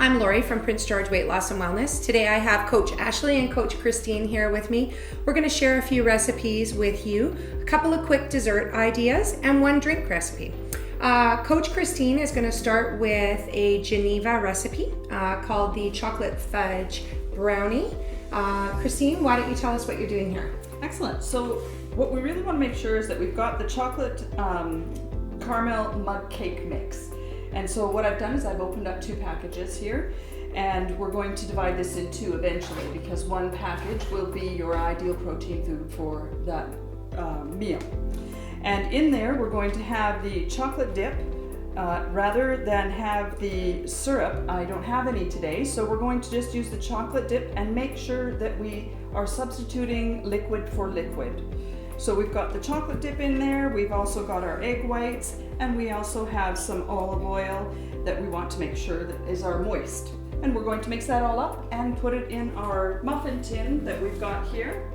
I'm Lori from Prince George Weight Loss and Wellness. Today I have Coach Ashley and Coach Christine here with me. We're going to share a few recipes with you, a couple of quick dessert ideas, and one drink recipe. Coach Christine is going to start with a Geneva recipe called the chocolate fudge brownie. Christine, why don't you tell us what you're doing here? Excellent. So what we really want to make sure is that we've got the chocolate caramel mug cake mix. And so what I've done is I've opened up 2 packages here, and we're going to divide this in 2 eventually, because one package will be your ideal protein food for that meal. And in there we're going to have the chocolate dip. Rather than have the syrup, I don't have any today, so we're going to just use the chocolate dip and make sure that we are substituting liquid for liquid. So we've got the chocolate dip in there, we've also got our egg whites, and we also have some olive oil that we want to make sure that is our moist. And we're going to mix that all up and put it in our muffin tin that we've got here.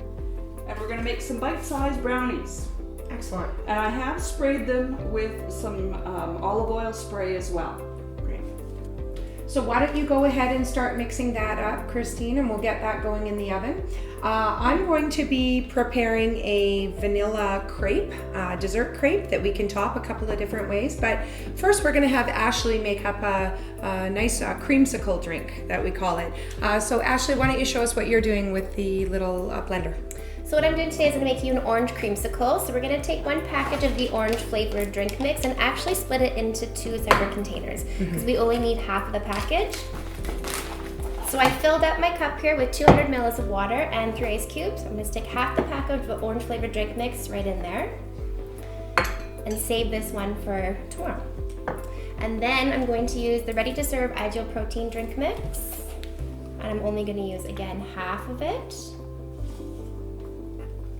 And we're going to make some bite-sized brownies. Excellent. And I have sprayed them with some olive oil spray as well. Great. So why don't you go ahead and start mixing that up, Christine, and we'll get that going in the oven. I'm going to be preparing a vanilla crepe, dessert crepe that we can top a couple of different ways. But first we're going to have Ashley make up a nice creamsicle drink that we call it. So Ashley, why don't you show us what you're doing with the little blender? So what I'm doing today is I'm going to make you an orange creamsicle. So we're going to take one package of the orange flavored drink mix and actually split it into 2 separate containers, because we only need half of the package. So I filled up my cup here with 200 ml of water and 3 ice cubes. I'm going to stick half the package of the orange flavored drink mix right in there and save this one for tomorrow. And then I'm going to use the ready to serve ideal protein drink mix, and I'm only going to use again half of it.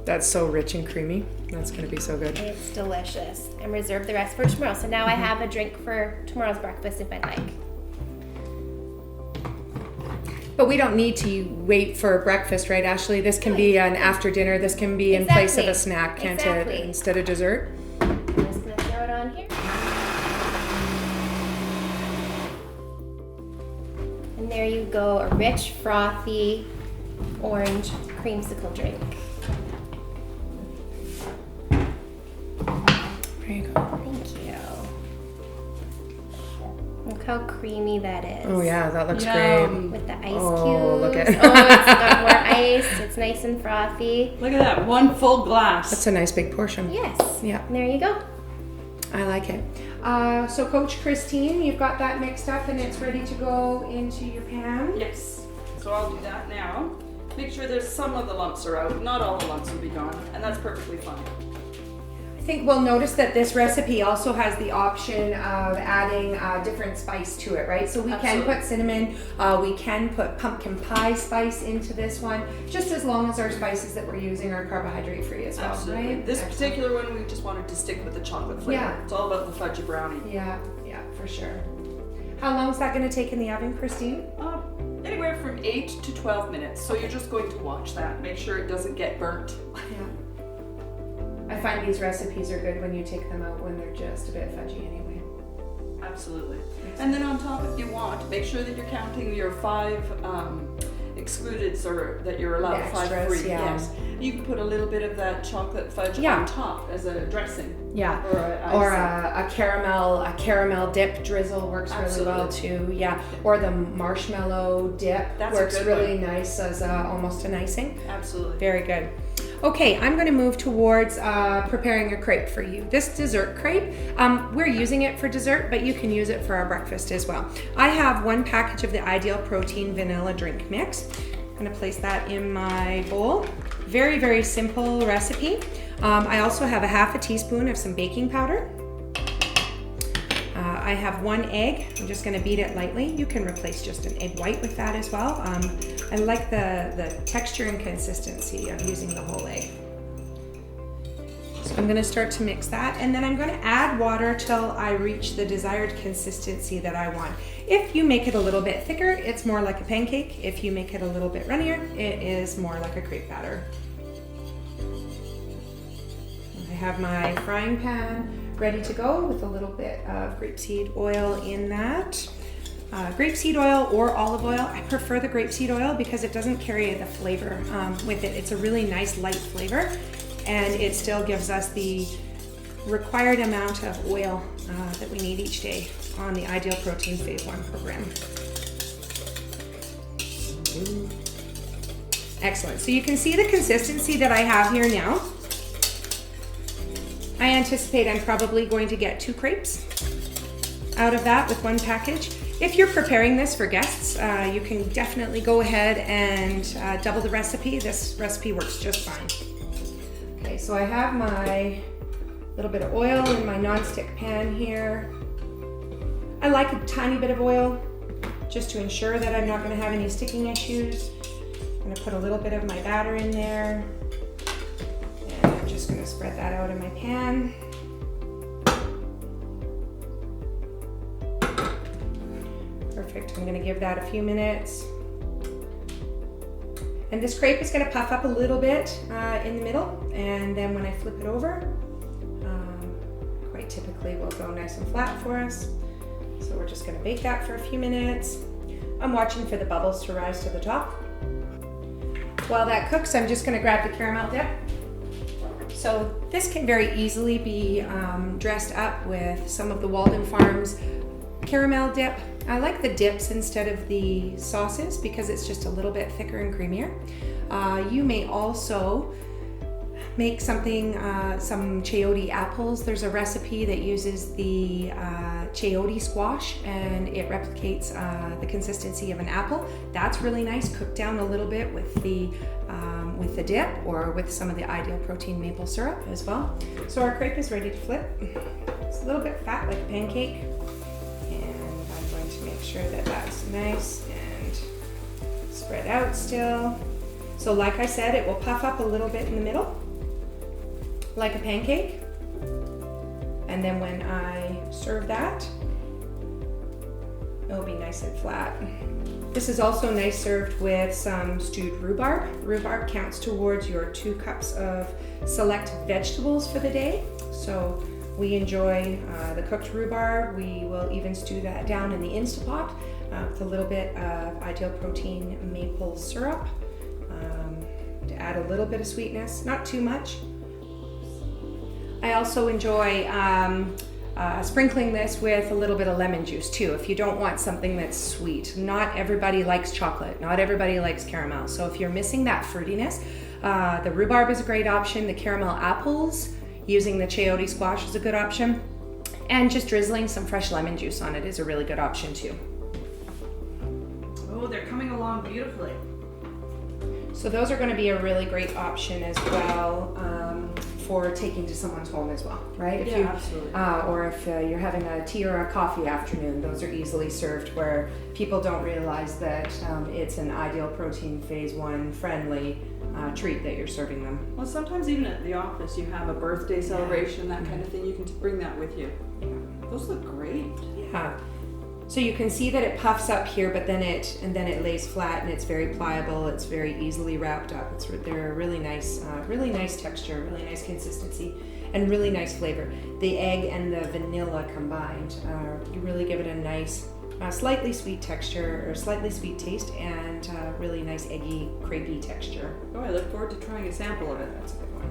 That's so rich and creamy. That's going to be so good. It's delicious. And reserve the rest for tomorrow. So now I have a drink for tomorrow's breakfast if I'd like. But we don't need to wait for breakfast, right, Ashley? This can be an after dinner. This can be in place of a snack, can't it? Instead of dessert. I'm just going to throw it on here. And there you go, a rich, frothy, orange creamsicle drink. There you go. Thank you. Look how creamy that is. Oh yeah, that looks Yum. great. With the ice cubes. Oh, look at Oh, it's got more ice. It's nice and frothy. Look at that, 1 full glass. That's a nice big portion. Yes. Yeah. And there you go. I like it. So Coach Christine, you've got that mixed up and it's ready to go into your pan. Yes. So I'll do that now. Make sure there's some of the lumps are out. Not all the lumps will be gone, and that's perfectly fine. I think we'll notice that this recipe also has the option of adding different spice to it, right? So we can put cinnamon, we can put pumpkin pie spice into this one, just as long as our spices that we're using are carbohydrate free as well, Absolutely. right? This particular one, we just wanted to stick with the chocolate flavor. Yeah. It's all about the fudge brownie. Yeah, for sure. How long is that going to take in the oven, Christine? Anywhere from 8 to 12 minutes. So you're just going to watch that. Make sure it doesn't get burnt. Yeah. I find these recipes are good when you take them out when they're just a bit fudgy anyway. Absolutely. And then on top, if you want, make sure that you're counting your 5 excludeds, or that you're allowed The 5 extras, free. yeah. Yes. You can put a little bit of that chocolate fudge on top as a dressing. Yeah. Or a caramel dip drizzle works really well too. Yeah. Or the marshmallow dip works really nice as almost an icing. Absolutely. Very good. Okay, I'm going to move towards preparing a crepe for you. This dessert crepe, we're using it for dessert, but you can use it for our breakfast as well. I have 1 package of the Ideal Protein Vanilla Drink Mix. I'm going to place that in my bowl. Very, very simple recipe. I also have a half a teaspoon of some baking powder. I have 1 egg. I'm just going to beat it lightly. You can replace just an egg white with that as well. I like the texture and consistency of using the whole egg. So I'm going to start to mix that, and then I'm going to add water till I reach the desired consistency that I want. If you make it a little bit thicker, it's more like a pancake. If you make it a little bit runnier, it is more like a crepe batter. I have my frying pan ready to go with a little bit of grapeseed oil in that. grapeseed oil or olive oil. I prefer the grapeseed oil because it doesn't carry the flavor with it. It's a really nice light flavor, and it still gives us the required amount of oil that we need each day on the Ideal Protein Phase 1 program. Excellent. So you can see the consistency that I have here now. I anticipate I'm probably going to get 2 crepes out of that with 1 package. If you're preparing this for guests, you can definitely go ahead and double the recipe. This recipe works just fine. Okay, so I have my little bit of oil in my non-stick pan here. I like a tiny bit of oil just to ensure that I'm not going to have any sticking issues. I'm going to put a little bit of my batter in there, and I'm just going to spread that out in my pan. Perfect. I'm going to give that a few minutes. And this crepe is going to puff up a little bit in the middle, and then when I flip it over, quite typically will go nice and flat for us. So we're just going to bake that for a few minutes. I'm watching for the bubbles to rise to the top. While that cooks, I'm just going to grab the caramel dip. So this can very easily be dressed up with some of the Walden Farms caramel dip. I like the dips instead of the sauces because it's just a little bit thicker and creamier. You may also make something, some chayote apples. There's a recipe that uses the chayote squash, and it replicates the consistency of an apple. That's really nice, cooked down a little bit with the dip or with some of the Ideal Protein maple syrup as well. So our crepe is ready to flip. It's a little bit fat like a pancake, and I'm going to make sure that that's nice and spread out still. So like I said, it will puff up a little bit in the middle like a pancake, and then when I serve that, it'll be nice and flat. This is also nice served with some stewed rhubarb. Rhubarb counts towards your 2 cups of select vegetables for the day. So we enjoy the cooked rhubarb. We will even stew that down in the Instapot with a little bit of Ideal Protein maple syrup to add a little bit of sweetness, not too much. I also enjoy sprinkling this with a little bit of lemon juice too, if you don't want something that's sweet. Not everybody likes chocolate, not everybody likes caramel. So if you're missing that fruitiness, the rhubarb is a great option. The caramel apples, using the chayote squash is a good option. And just drizzling some fresh lemon juice on it is a really good option too. Oh, they're coming along beautifully. So those are going to be a really great option as well for taking to someone's home as well, right? If you, absolutely. Or if you're having a tea or a coffee afternoon, those are easily served where people don't realize that it's an Ideal Protein Phase 1 friendly treat that you're serving them. Well, sometimes even at the office, you have a birthday celebration, that kind of thing. You can bring that with you. Yeah. Those look great. Yeah. So you can see that it puffs up here, but then it lays flat, and it's very pliable. It's very easily wrapped up. They're a really nice texture, really nice consistency, and really nice flavor. The egg and the vanilla combined, you really give it a nice, slightly sweet texture or slightly sweet taste, and really nice eggy, crepey texture. Oh, I look forward to trying a sample of it. That's a good one.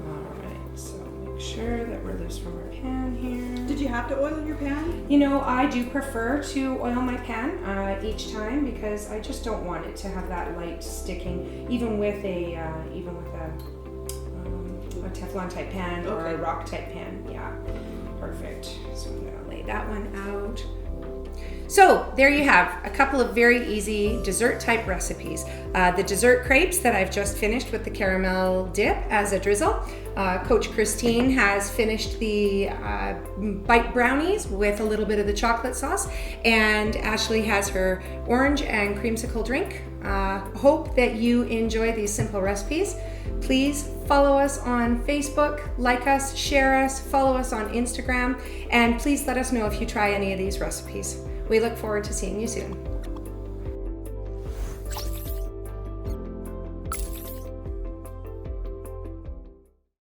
All right, so make sure that we're loose from our pan here. Did you have to oil your pan? You know, I do prefer to oil my pan each time because I just don't want it to have that light sticking, even with a Teflon type pan or a rock type pan. Yeah, perfect. So I'm gonna lay that one out. So there you have a couple of very easy dessert type recipes. The dessert crepes that I've just finished with the caramel dip as a drizzle. Coach Christine has finished the bite brownies with a little bit of the chocolate sauce, and Ashley has her orange and creamsicle drink. Hope that you enjoy these simple recipes. Please follow us on Facebook, like us, share us, follow us on Instagram, and please let us know if you try any of these recipes. We look forward to seeing you soon.